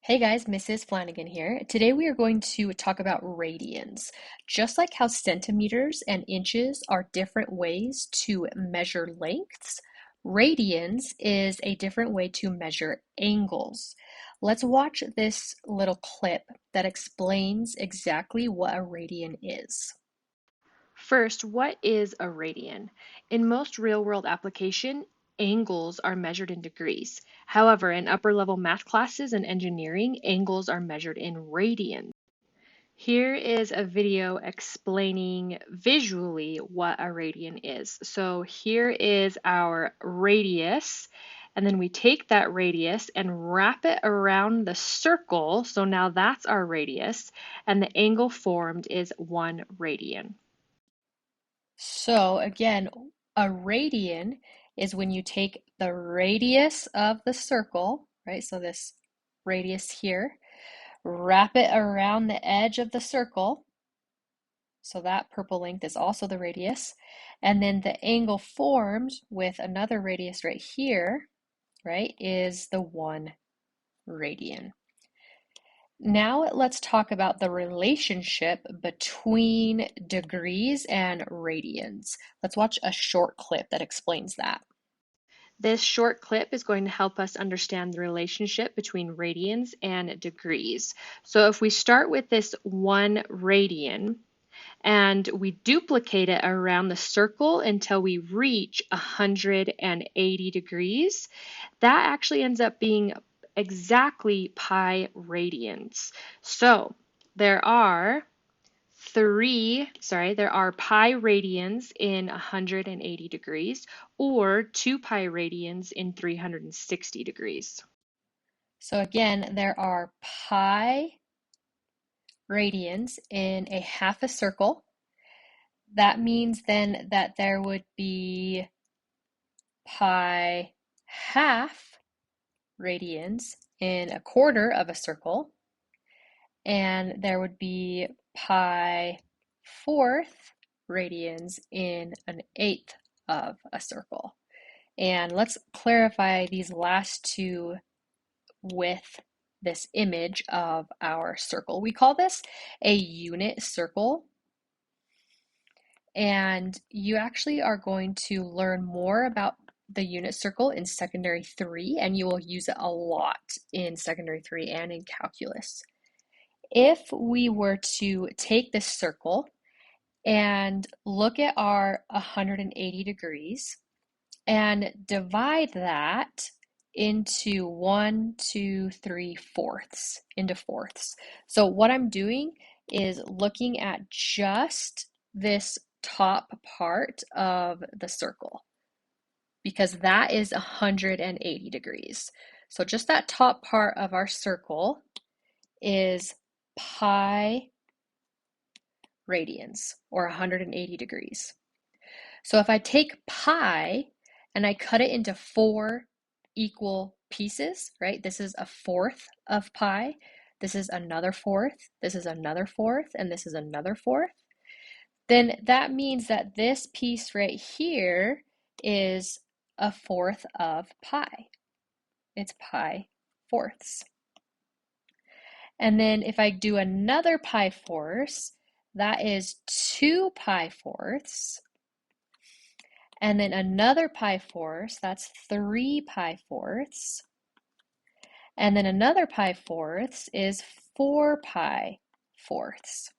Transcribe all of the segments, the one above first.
Hey guys, Mrs. Flanagan here. Today we are going to talk about radians. Just like how centimeters and inches are different ways to measure lengths, radians is a different way to measure angles. Let's watch this little clip that explains exactly what a radian is. First, what is a radian? In most real-world application, angles are measured in degrees. However, in upper-level math classes and engineering, angles are measured in radians. Here is a video explaining visually what a radian is. So here is our radius, and then we take that radius and wrap it around the circle. So now that's our radius, and the angle formed is 1 radian. So again, a radian is when you take the radius of the circle, right? So this radius here, wrap it around the edge of the circle. So that purple length is also the radius. And then the angle formed with another radius right here, right, is the 1 radian. Now let's talk about the relationship between degrees and radians. Let's watch a short clip that explains that. This short clip is going to help us understand the relationship between radians and degrees. So if we start with this 1 radian and we duplicate it around the circle until we reach 180 degrees, that actually ends up being exactly pi radians. So there are there are pi radians in 180 degrees or 2 pi radians in 360 degrees. So again, there are pi radians in a half a circle. That means then that there would be pi half radians in a quarter of a circle, and there would be pi fourth radians in an eighth of a circle. And let's clarify these last two with this image of our circle. We call this a unit circle, and you actually are going to learn more about the unit circle in secondary 3, and you will use it a lot in secondary 3 and in calculus. If we were to take this circle and look at our 180 degrees and divide that into 1, 2, 3 fourths, into fourths. So what I'm doing is looking at just this top part of the circle because that is 180 degrees. So just that top part of our circle is pi radians or 180 degrees. So if I take pi and I cut it into 4 equal pieces, right? This is a fourth of pi. This is another fourth. This is another fourth. And this is another fourth. Then that means that this piece right here is a fourth of pi. It's pi fourths. And then if I do another pi fourths, that is 2 pi fourths. And then another pi fourths, that's 3 pi fourths. And then another pi fourths is 4 pi fourths.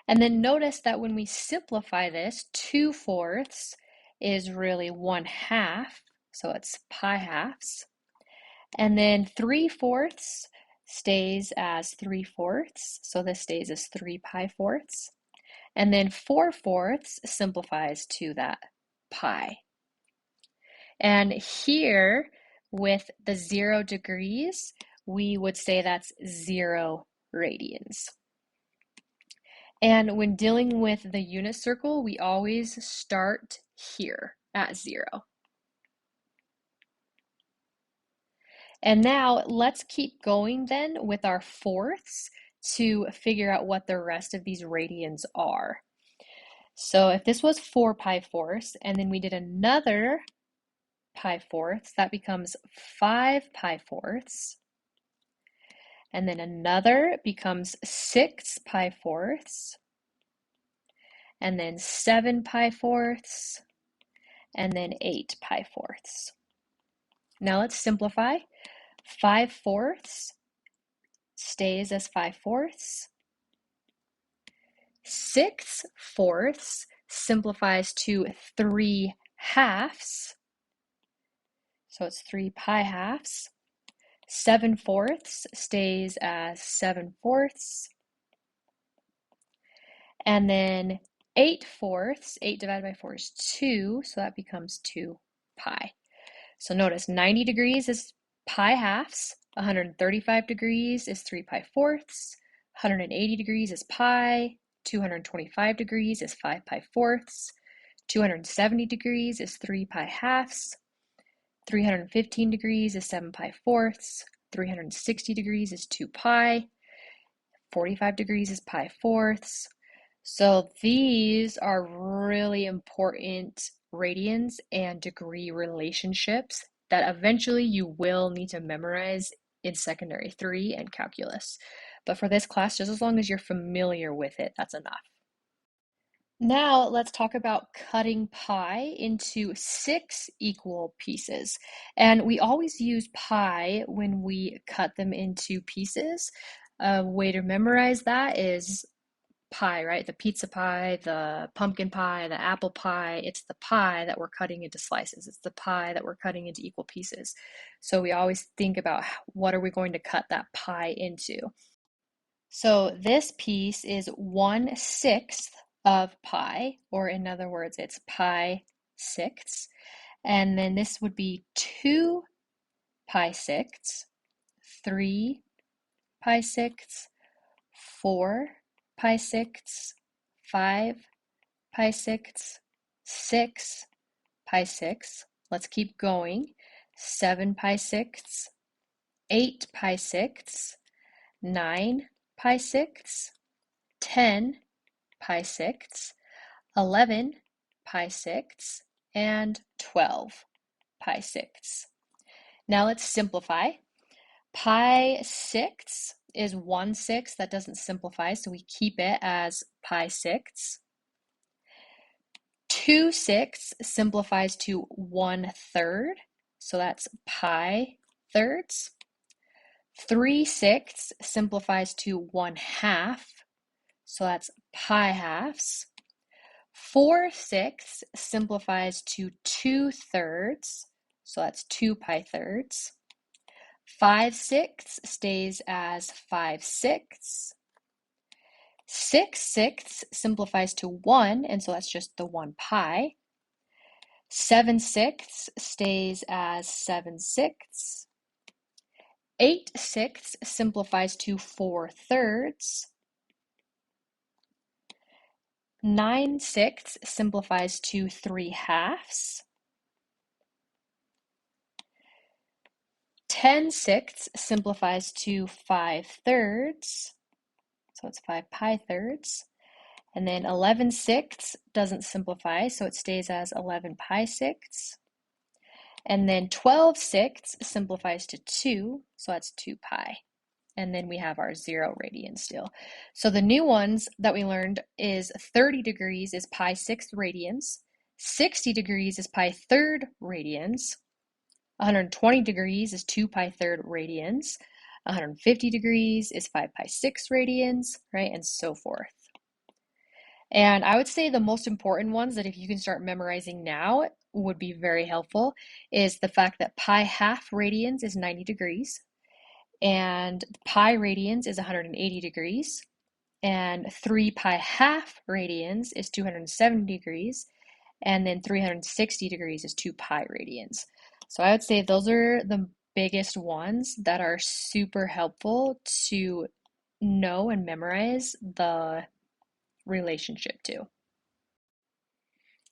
And then notice that when we simplify this, 2 fourths is really 1/2, so it's pi halves. And then 3 fourths stays as 3 fourths, so this stays as 3 pi fourths. And then 4 fourths simplifies to that pi. And here with the 0 degrees, we would say that's 0 radians. And when dealing with the unit circle, we always start here at 0. And now let's keep going then with our fourths to figure out what the rest of these radians are. So if this was 4 pi fourths, and then we did another pi fourths, that becomes 5 pi fourths. and then another becomes 6 pi fourths, and then 7 pi fourths, and then 8 pi fourths. Now let's simplify. 5 fourths stays as 5 fourths. 6 fourths simplifies to 3 halves, so it's 3 pi halves. 7 fourths stays as 7 fourths. And then 8 fourths, 8 divided by 4 is 2, so that becomes 2 pi. So notice 90 degrees is pi halves, 135 degrees is 3 pi fourths, 180 degrees is pi, 225 degrees is 5 pi fourths, 270 degrees is 3 pi halves, 315 degrees is 7 pi fourths, 360 degrees is 2 pi, 45 degrees is pi fourths. So these are really important radians and degree relationships that eventually you will need to memorize in secondary 3 and calculus. But for this class, just as long as you're familiar with it, that's enough. Now let's talk about cutting pi into 6 equal pieces. And we always use pi when we cut them into pieces. A way to memorize that is pie, right? The pizza pie, the pumpkin pie, the apple pie. It's the pie that we're cutting into slices. It's the pie that we're cutting into equal pieces. So we always think about what are we going to cut that pie into. So this piece is 1/6 of pi, or in other words, it's pi sixths. And then this would be 2 pi sixths, 3 pi sixths, 4 pi sixths, 5 pi sixths, 6 pi sixths. Let's keep going. 7 pi sixths, 8 pi sixths, 9 pi sixths, 10 pi sixths, 11 pi sixths, and 12 pi sixths. Now let's simplify. Pi sixths is 1/6. That doesn't simplify, so we keep it as pi sixths. 2/6 simplifies to 1/3, so that's pi thirds. 3/6 simplifies to 1/2, so that's pi halves. 4/6 simplifies to 2/3, so that's 2 pi thirds. 5/6 stays as 5/6. 6/6 simplifies to 1, and so that's just the 1 pi. 7/6 stays as 7/6. 8/6 simplifies to 4/3. 9/6 simplifies to 3/2. 10/6 simplifies to 5/3, so it's 5 pi thirds. And then 11/6 doesn't simplify, so it stays as 11 pi sixths. And then 12/6 simplifies to 2, so that's 2 pi. And then we have our 0 radians still. So the new ones that we learned is 30 degrees is pi sixth radians, 60 degrees is pi third radians, 120 degrees is 2 pi third radians, 150 degrees is 5 pi sixth radians, right, and so forth. And I would say the most important ones that if you can start memorizing now would be very helpful is the fact that pi half radians is 90 degrees, and pi radians is 180 degrees, and 3 pi half radians is 270 degrees, and then 360 degrees is 2 pi radians. So I would say those are the biggest ones that are super helpful to know and memorize the relationship to.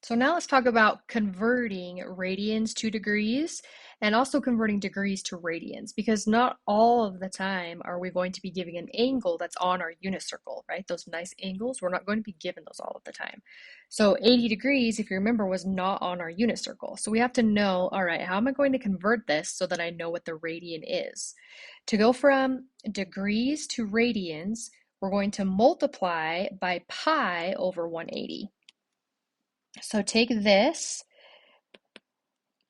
So now let's talk about converting radians to degrees and also converting degrees to radians, because not all of the time are we going to be giving an angle that's on our unit circle, right? Those nice angles, we're not going to be given those all of the time. So 80 degrees, if you remember, was not on our unit circle. So we have to know, all right, how am I going to convert this so that I know what the radian is? To go from degrees to radians, we're going to multiply by pi over 180. So take this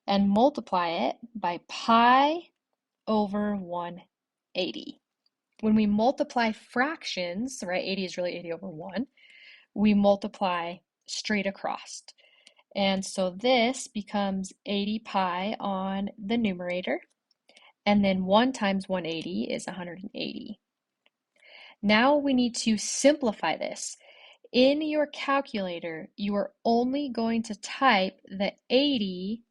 and multiply it by pi over 180. When we multiply fractions, right, 80 is really 80 over 1, we multiply straight across. And so this becomes 80 pi on the numerator, and then 1 times 180 is 180. Now we need to simplify this. In your calculator, you are only going to type the 80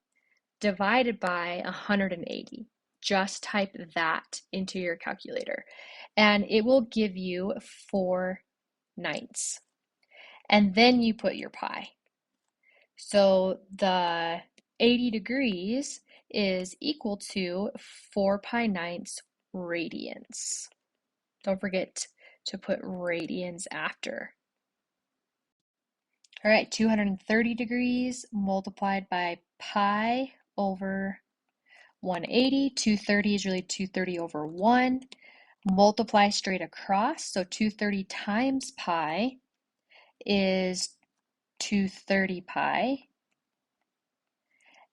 divided by 180. Just type that into your calculator, and it will give you 4/9. And then you put your pi. So the 80 degrees is equal to 4/9 radians. Don't forget to put radians after. All right, 230 degrees multiplied by pi over 180. 230 is really 230 over 1. Multiply straight across, so 230 times pi is 230 pi.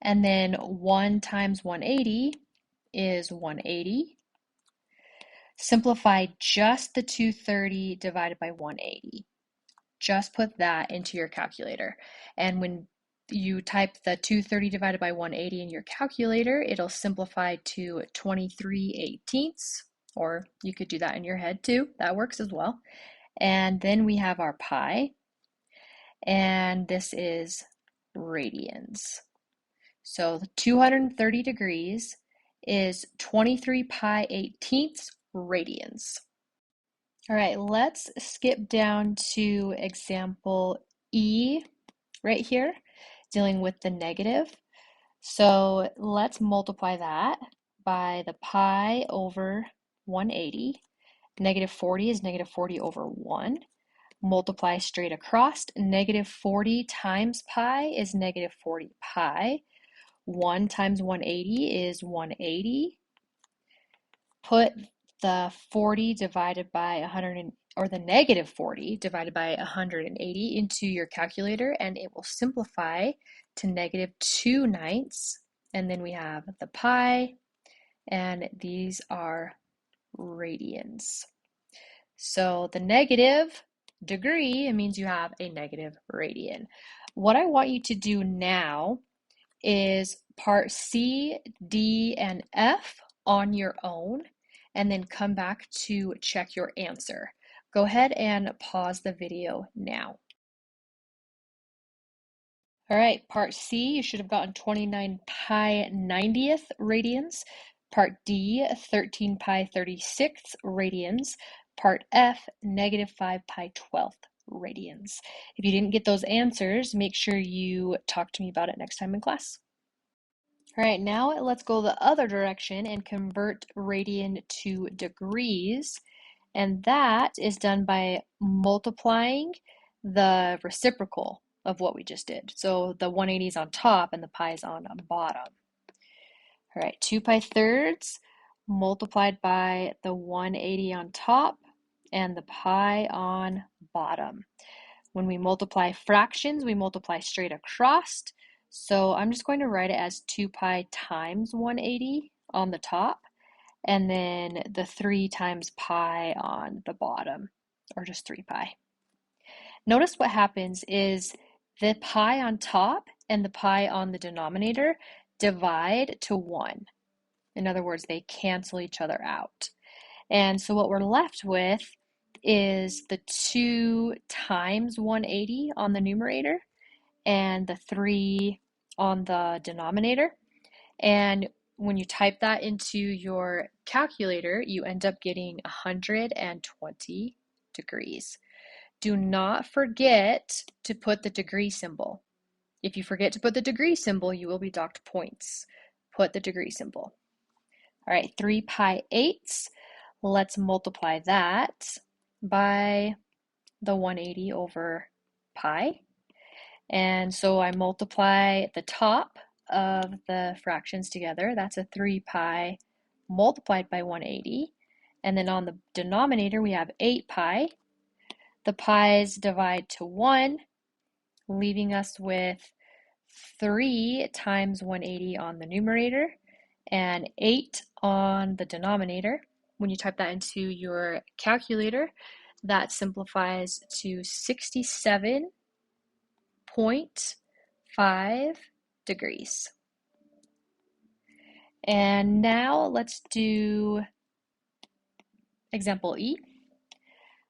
And then 1 times 180 is 180. Simplify just the 230 divided by 180. Just put that into your calculator. And when you type the 230 divided by 180 in your calculator, it'll simplify to 23/18, or you could do that in your head too. That works as well. And then we have our pi, and this is radians. So 230 degrees is 23 pi 18ths radians. All right, let's skip down to example E right here, dealing with the negative. So let's multiply that by the pi over 180. Negative 40 is negative 40 over 1. Multiply straight across. Negative 40 times pi is negative 40 pi. 1 times 180 is 180. Put the 40 divided by 100, or the negative 40 divided by 180 into your calculator, and it will simplify to negative 2/9. And then we have the pi, and these are radians. So the negative degree, it means you have a negative radian. What I want you to do now is part C, D, and F on your own, and then come back to check your answer. Go ahead and pause the video now. All right, part C, you should have gotten 29 pi 90th radians. Part D, 13 pi 36th radians. Part F, negative 5 pi 12th radians. If you didn't get those answers, make sure you talk to me about it next time in class. All right, now let's go the other direction and convert radian to degrees. And that is done by multiplying the reciprocal of what we just did. So the 180 is on top and the pi is on bottom. All right, 2 pi thirds multiplied by the 180 on top and the pi on bottom. When we multiply fractions, we multiply straight across. So I'm just going to write it as 2 pi times 180 on the top, and then the 3 times pi on the bottom, or just 3 pi. Notice what happens is the pi on top and the pi on the denominator divide to 1. In other words, they cancel each other out. And so what we're left with is the 2 times 180 on the numerator and the 3 on the denominator. And when you type that into your calculator, you end up getting 120 degrees. Do not forget to put the degree symbol. If you forget to put the degree symbol, you will be docked points. Put the degree symbol. All right, 3 pi 8ths. Let's multiply that by the 180 over pi. And so I multiply the top of the fractions together. That's a 3 pi multiplied by 180. And then on the denominator, we have 8 pi. The pi's divide to 1, leaving us with 3 times 180 on the numerator and 8 on the denominator. When you type that into your calculator, that simplifies to 67.5 degrees. And now let's do example E.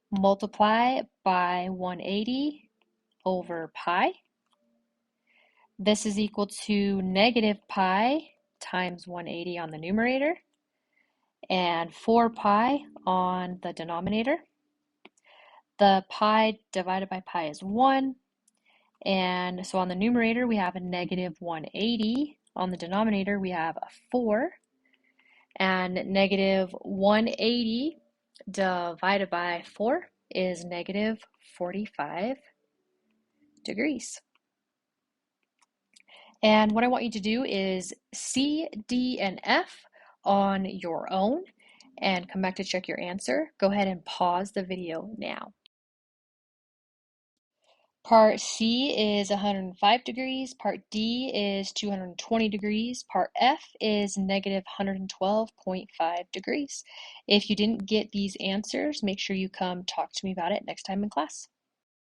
Multiply by 180 over pi. This is equal to negative pi times 180 on the numerator and 4 pi on the denominator. The pi divided by pi is 1, and so on the numerator we have a negative 180. On the denominator we have a 4, and negative 180 divided by 4 is negative 45 degrees. And what I want you to do is C, D, and F on your own and come back to check your answer. Go ahead and pause the video now. Part C is 105 degrees, part D is 220 degrees, part F is negative 112.5 degrees. If you didn't get these answers, make sure you come talk to me about it next time in class.